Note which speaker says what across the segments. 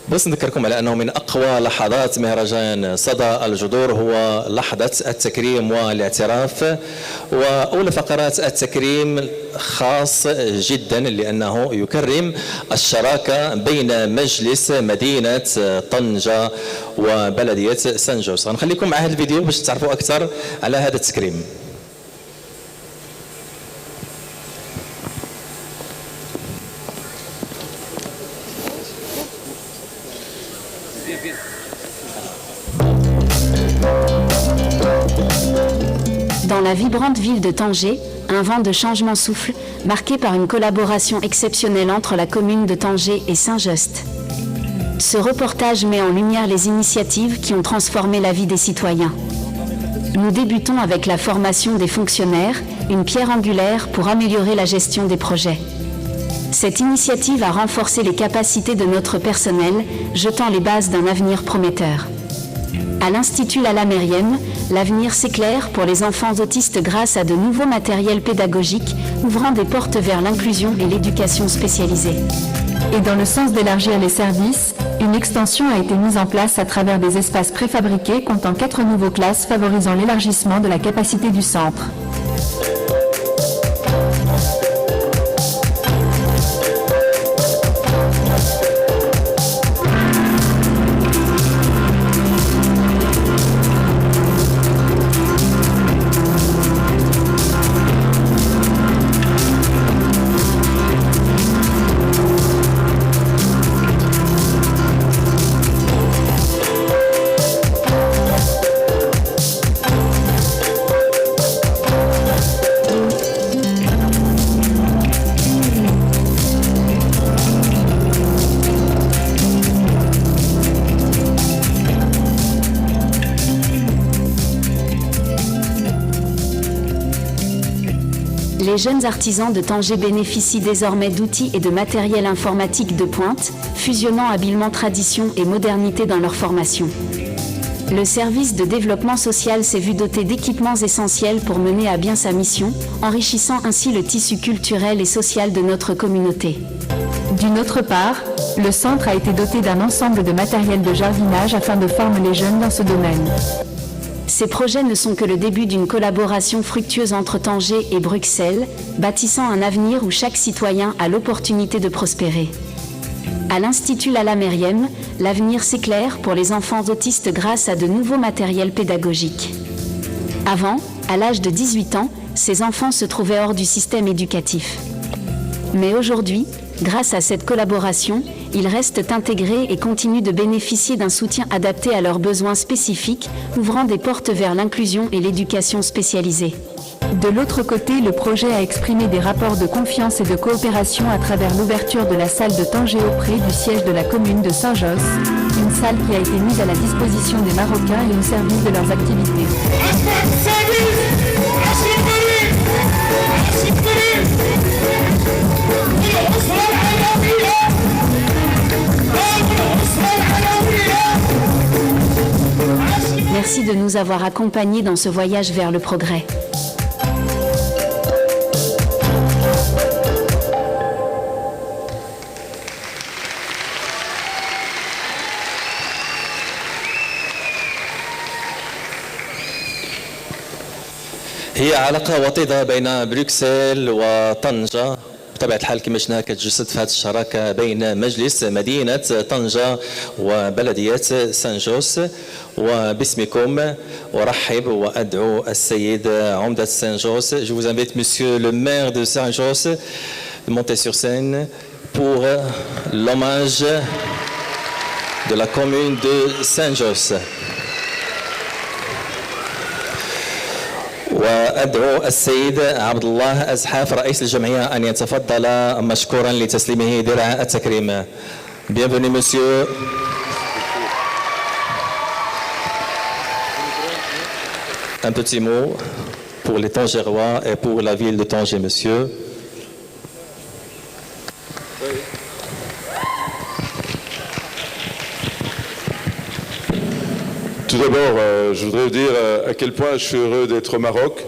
Speaker 1: بس نذكركم على أنه من أقوى لحظات مهرجان صدى الجذور هو لحظة التكريم والاعتراف، وأولى فقرات التكريم خاص جدا لأنه يكرم الشراكة بين مجلس مدينة طنجة وبلدية سانجوس. غنخليكم مع هذا الفيديو باش تعرفوا أكثر على هذا التكريم.
Speaker 2: Dans la vibrante ville de Tanger, un vent de changement souffle, marqué par une collaboration exceptionnelle entre la commune de Tanger et Saint-Just. Ce reportage met en lumière les initiatives qui ont transformé la vie des citoyens. Nous débutons avec la formation des fonctionnaires, une pierre angulaire pour améliorer la gestion des projets. Cette initiative a renforcé les capacités de notre personnel, jetant les bases d'un avenir prometteur. À l'Institut Lala Meriem, l'avenir s'éclaire pour les enfants autistes grâce à de nouveaux matériels pédagogiques, ouvrant des portes vers l'inclusion et l'éducation spécialisée.
Speaker 3: Et dans le sens d'élargir les services, une extension a été mise en place à travers des espaces préfabriqués comptant 4 nouveaux classes favorisant l'élargissement de la capacité du centre.
Speaker 2: Les jeunes artisans de Tanger bénéficient désormais d'outils et de matériel informatique de pointe, fusionnant habilement tradition et modernité dans leur formation. Le service de développement social s'est vu doté d'équipements essentiels pour mener à bien sa mission, enrichissant ainsi le tissu culturel et social de notre communauté.
Speaker 3: D'une autre part, le centre a été doté d'un ensemble de matériel de jardinage afin de former les jeunes dans ce domaine.
Speaker 2: Ces projets ne sont que le début d'une collaboration fructueuse entre Tanger et Bruxelles, bâtissant un avenir où chaque citoyen a l'opportunité de prospérer. À l'Institut Lala Meriem, l'avenir s'éclaire pour les enfants autistes grâce à de nouveaux matériels pédagogiques. Avant, à l'âge de 18 ans, ces enfants se trouvaient hors du système éducatif. Mais aujourd'hui, grâce à cette collaboration, ils restent intégrés et continuent de bénéficier d'un soutien adapté à leurs besoins spécifiques, ouvrant des portes vers l'inclusion et l'éducation spécialisée.
Speaker 3: De l'autre côté, le projet a exprimé des rapports de confiance et de coopération à travers l'ouverture de la salle de Tanger auprès du siège de la commune de Saint-Just, une salle qui a été mise à la disposition des Marocains et au service de leurs activités.
Speaker 2: Merci de nous avoir accompagnés dans ce voyage vers le progrès.
Speaker 1: هي علاقة وطيدة بين بروكسل وطنجة. بطبيعة الحال كما شفنا كتجسد في هذه الشراكة بين مجلس مدينة طنجة وبلدية سانجوس. وباسمكم أرحب وأدعو السيد عمدة سانجوس. Je vous invite monsieur le maire de Saint-Just de monter sur scène pour l'hommage de la commune de Saint-Just. وأدعو السيد عبد الله أزحاف رئيس الجمعية أن يتفضل مشكورا لتسليمه درع التكريم. Bienvenue monsieur. Un petit mot pour les Tangérois et pour la ville de Tanger, monsieur.
Speaker 4: Tout d'abord, je voudrais vous dire à quel point je suis heureux d'être au Maroc,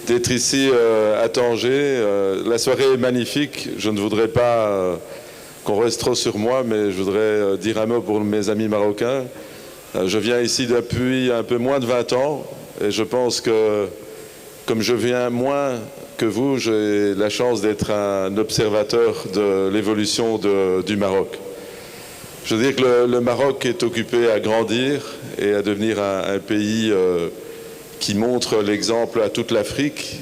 Speaker 4: d'être ici à Tanger. La soirée est magnifique. Je ne voudrais pas qu'on reste trop sur moi, mais je voudrais dire un mot pour mes amis marocains. Je viens ici depuis un peu moins de 20 ans et je pense que, comme je viens moins que vous, j'ai la chance d'être un observateur de l'évolution du Maroc. Je veux dire que le Maroc est occupé à grandir et à devenir un pays qui montre l'exemple à toute l'Afrique.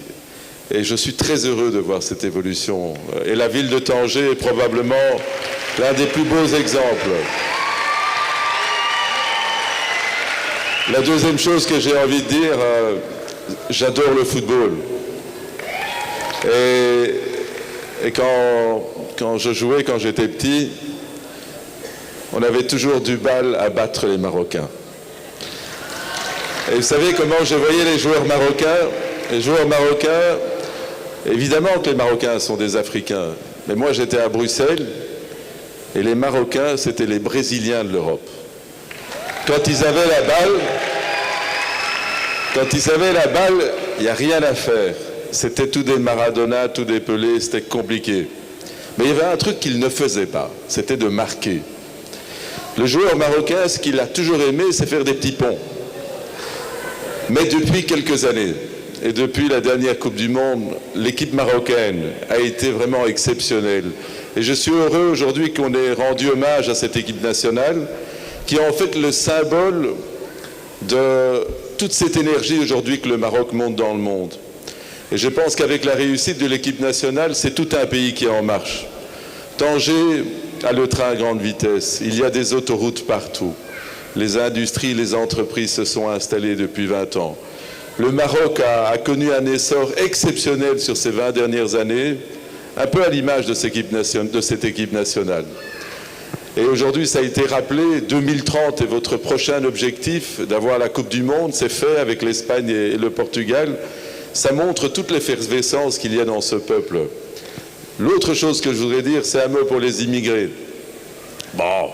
Speaker 4: Et je suis très heureux de voir cette évolution. Et la ville de Tanger est probablement l'un des plus beaux exemples. La deuxième chose que j'ai envie de dire, j'adore le football. Et quand je jouais, quand j'étais petit, on avait toujours du mal à battre les Marocains. Et vous savez comment je voyais les joueurs marocains? Les joueurs marocains, évidemment que les Marocains sont des Africains, mais moi j'étais à Bruxelles et les Marocains c'était les Brésiliens de l'Europe. Quand ils avaient la balle, il n'y a rien à faire. C'était tout des Maradona, tout des Pelé, c'était compliqué. Mais il y avait un truc qu'ils ne faisaient pas, c'était de marquer. Le joueur marocain, ce qu'il a toujours aimé, c'est faire des petits ponts. Mais depuis quelques années, et depuis la dernière Coupe du Monde, l'équipe marocaine a été vraiment exceptionnelle. Et je suis heureux aujourd'hui qu'on ait rendu hommage à cette équipe nationale, qui est en fait le symbole de toute cette énergie aujourd'hui que le Maroc monte dans le monde. Et je pense qu'avec la réussite de l'équipe nationale, c'est tout un pays qui est en marche. Tanger a le train à grande vitesse, il y a des autoroutes partout. Les industries, les entreprises se sont installées depuis 20 ans. Le Maroc a connu un essor exceptionnel sur ces 20 dernières années, un peu à l'image de cette équipe nationale. Et aujourd'hui, ça a été rappelé, 2030 est votre prochain objectif d'avoir la Coupe du Monde, c'est fait avec l'Espagne et le Portugal. Ça montre toute l'effervescence qu'il y a dans ce peuple. L'autre chose que je voudrais dire, c'est un mot pour les immigrés. Bon,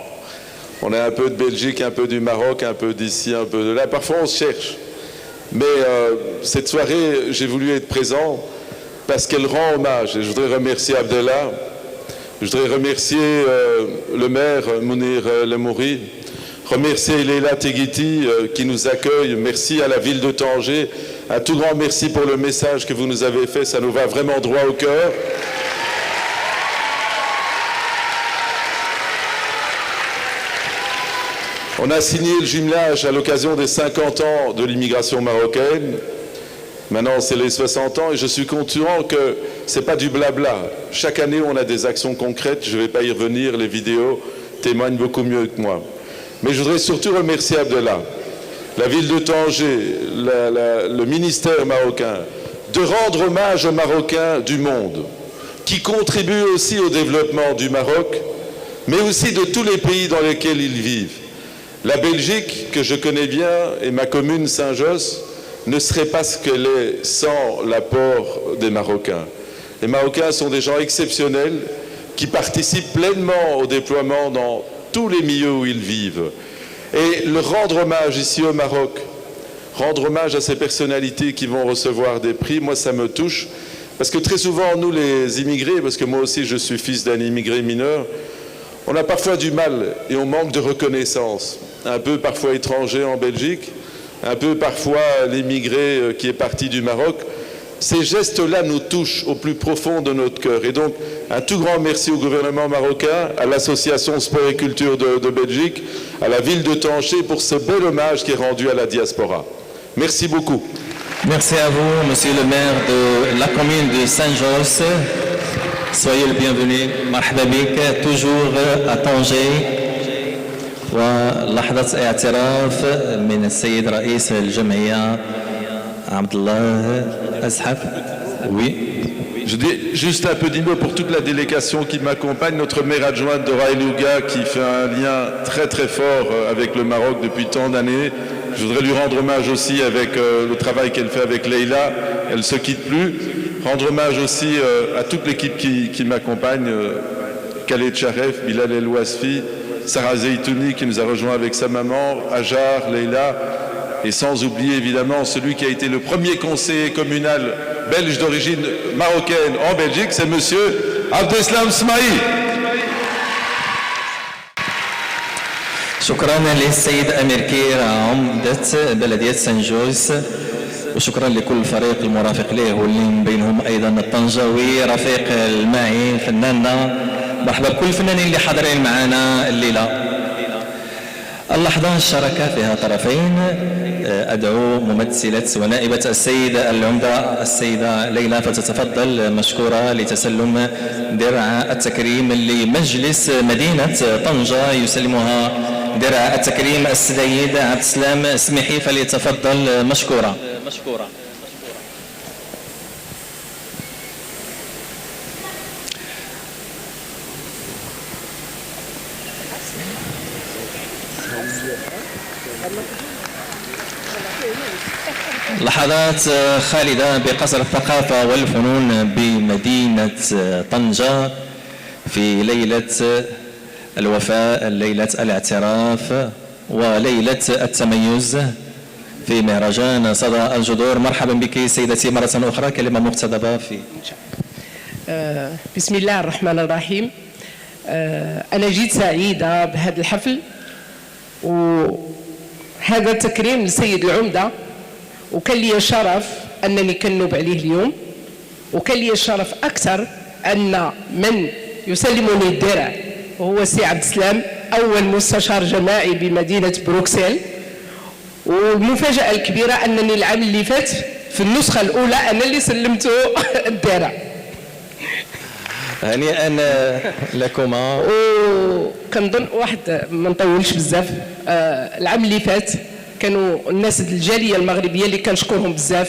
Speaker 4: on a un peu de Belgique, un peu du Maroc, un peu d'ici, un peu de là. Parfois, on se cherche. Mais cette soirée, j'ai voulu être présent parce qu'elle rend hommage. Et je voudrais remercier Abdellah. Je voudrais remercier le maire Mounir Lemouri. Remercier Leila Teguiti qui nous accueille. Merci à la ville de Tanger. Un tout grand merci pour le message que vous nous avez fait. Ça nous va vraiment droit au cœur. On a signé le jumelage à l'occasion des 50 ans de l'immigration marocaine. Maintenant, c'est les 60 ans et je suis content que ce n'est pas du blabla. Chaque année, on a des actions concrètes. Je ne vais pas y revenir. Les vidéos témoignent beaucoup mieux que moi. Mais je voudrais surtout remercier Abdellah, la ville de Tanger, le ministère marocain, de rendre hommage aux Marocains du monde, qui contribuent aussi au développement du Maroc, mais aussi de tous les pays dans lesquels ils vivent. La Belgique, que je connais bien, et ma commune Saint-Josse, ne serait pas ce qu'elle est sans l'apport des Marocains. Les Marocains sont des gens exceptionnels qui participent pleinement au déploiement dans tous les milieux où ils vivent. Et le rendre hommage ici au Maroc, rendre hommage à ces personnalités qui vont recevoir des prix, moi ça me touche, parce que très souvent nous les immigrés, parce que moi aussi je suis fils d'un immigré mineur, on a parfois du mal et on manque de reconnaissance, un peu parfois étranger en Belgique, un peu parfois l'immigré qui est parti du Maroc. Ces gestes-là nous touchent au plus profond de notre cœur. Et donc, un tout grand merci au gouvernement marocain, à l'association Sport et Culture de Belgique, à la ville de Tanger pour ce bel hommage qui est rendu à la diaspora. Merci beaucoup.
Speaker 1: Merci à vous, monsieur le maire de la commune de Saint-Josse. Soyez le bienvenu. مرحبا بك toujours à Tanger. ولحظة اعتراف من السيد رئيس الجمعية عبد الله أزحف. Oui.
Speaker 4: Je dis juste un peu d'immo pour toute la délégation qui m'accompagne, notre maire adjointe Dora Elouga qui fait un lien très très fort avec le Maroc depuis tant d'années. Je voudrais lui rendre hommage aussi avec le travail qu'elle fait avec Leila, elle ne se quitte plus. Rendre hommage aussi à toute l'équipe qui m'accompagne, Khaled Charef, Bilal El Ouasfi, Sarah Zeitouni qui nous a rejoint avec sa maman, Ajar, Leila, et sans oublier évidemment celui qui a été le premier conseiller communal belge d'origine marocaine en Belgique, c'est monsieur Abdeslam Smaï.
Speaker 1: شكرا للسيد أمير كير عمدة بلدية سان جوز، وشكرا لكل فريق المرافق له واللي من بينهم أيضا الطنجاوي رفيق الماعي فناننا. مرحبا بكل الفنانين اللي حاضرين معنا الليلة. اللحظة الشركة فيها طرفين. أدعو ممثلة ونائبة السيد العمدة السيدة ليلى فتتفضل مشكورة لتسلم درع التكريم لمجلس مدينة طنجة. يسلمها درع التكريم السيد عبد السلام اسمحي، فليتفضل مشكورة. لحظات خالدة بقصر الثقافة والفنون بمدينة طنجة في ليلة الوفاء، ليلة الاعتراف وليلة التميز في مهرجان صدى الجذور. مرحبا بك سيدتي مرة أخرى، كلمة مقتضبة في
Speaker 5: بسم الله الرحمن الرحيم. أنا جيت سعيدة بهذا الحفل، وهذا تكريم لسيد العمدة، وكان لي شرف أنني كنوب عليه اليوم، وكان لي شرف أكثر أن من يسلمني الدرع وهو السي عبد السلام، أول مستشار جماعي بمدينة بروكسل. والمفاجأة الكبيرة أنني العام اللي فات في النسخة الأولى أنا اللي سلمته الدرع.
Speaker 1: هنيئا لكما.
Speaker 5: وكنظن واحد ما نطولش بزاف، العام اللي فات كانوا الناس الجاليه المغربيه اللي كنشكرهم بزاف،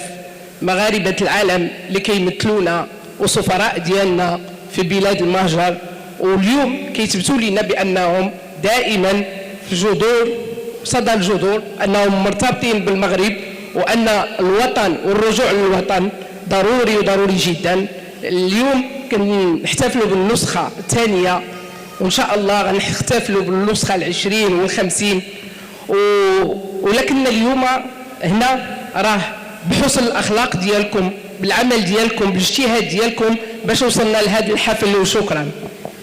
Speaker 5: مغاربه العالم اللي كيمثلونا وسفراء ديالنا في بلاد المهجر، واليوم كيثبتوا لنا بانهم دائما في جذور صدى الجذور، انهم مرتبطين بالمغرب، وان الوطن والرجوع للوطن ضروري وضروري جدا. اليوم كنحتفلوا بالنسخه الثانيه، وان شاء الله غنحتفلوا بالنسخه ال20 وال50. ولكن اليوم هنا راه بحسن الاخلاق ديالكم، بالعمل ديالكم، بالاجتهاد ديالكم باش وصلنا لهذا الحفل. وشكرا.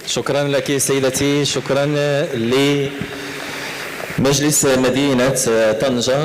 Speaker 1: شكرا لك سيدتي، شكرا لمجلس مدينة طنجة.